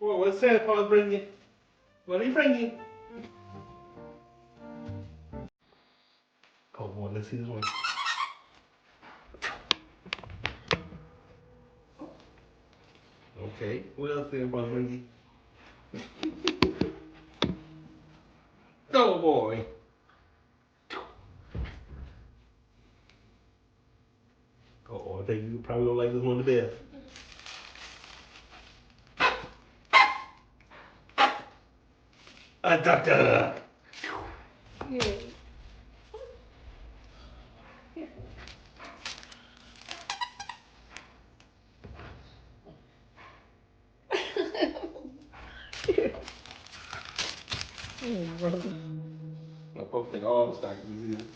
Well, what's Santa Claus bring you? What he bring you? Oh boy, let's see this one. Okay, what else Santa Claus bring you? Oh boy. Oh, I think you probably don't like this one the best. A doctor. Yeah. Oh, brother. My folks think all stockings is.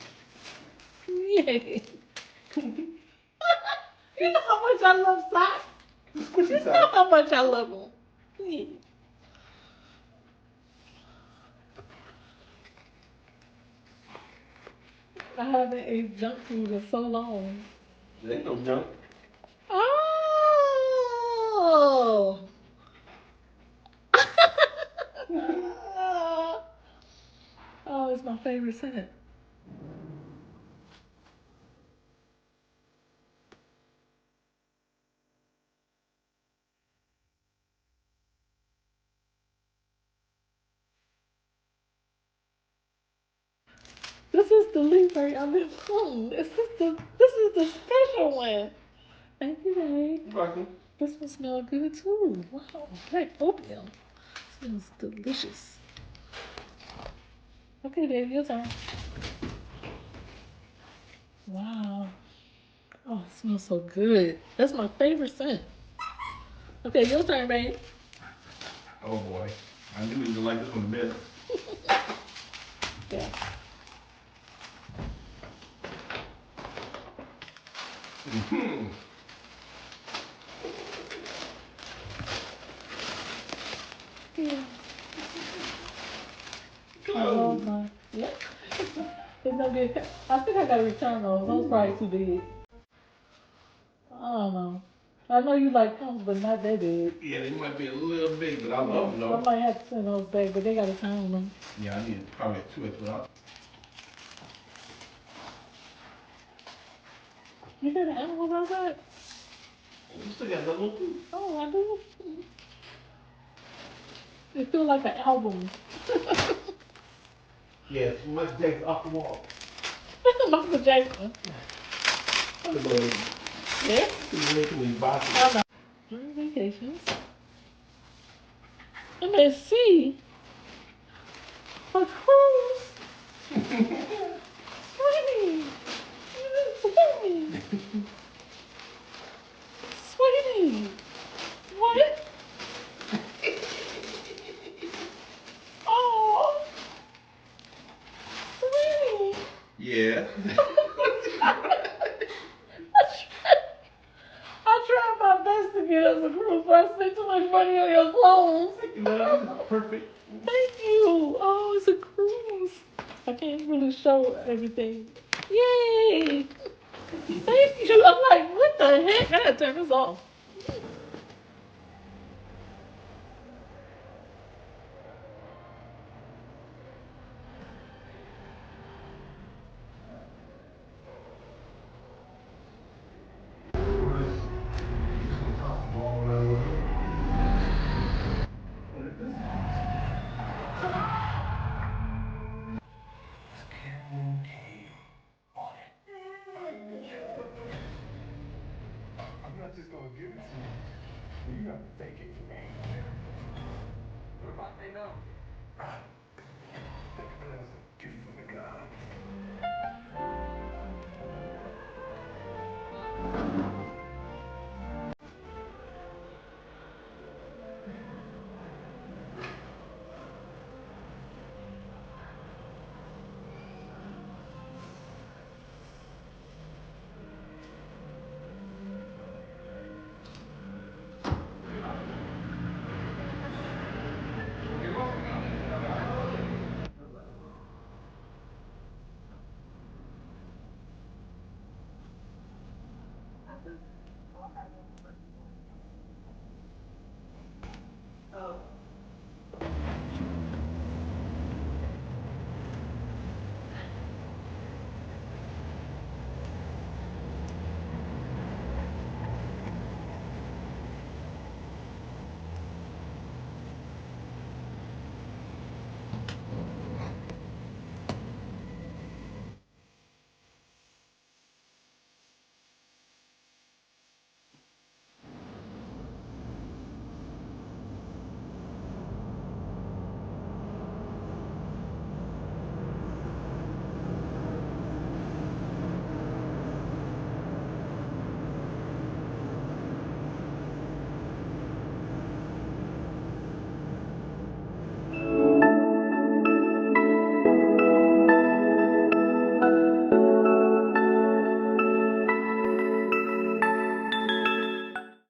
Yeah. You know how much I love socks? What you You know how much I love them. Yeah. I haven't ate junk food in so long. There ain't no junk. Oh. Oh, it's my favorite scent. This is the 𝓈𝓉𝓎𝓁 I've been wanting. This is the special one. Thank you, babe. You're welcome. This one smells good too. Wow, black opium. Smells delicious. Okay, babe, your turn. Wow. Oh, it smells so good. That's my favorite scent. Okay, your turn, babe. Oh boy, I knew you would like this one the best. Yeah. Mm-hmm. Yeah. I love mine. Yep. It's gonna be. I think I gotta return those. Those probably too big. I don't know. I know you like them, but not that big. Yeah, they might be a little big, but I love them though. I might have to send those back, but they gotta turn them. Yeah, I need probably two as well. You got an animal outside? You still got another one too. Oh, I do. It feels like an album. Yes, Michael Jackson off the wall. Michael Jackson. Yeah. I know. During vacations. MSC. A cruise. Sweetie. Sweetie. Sweetie. What? Oh. Sweetie. Yeah. I tried my best to get us a cruise, but I spent too much money on your clothes. You know, this is perfect. Thank you. Oh, it's a cruise. I can't really show everything. Yay! Thank you. I'm like, what the heck? I gotta turn this off. I'm not just gonna give it to you. You gotta take it from me. What if I say no? Think of it as a gift from the God.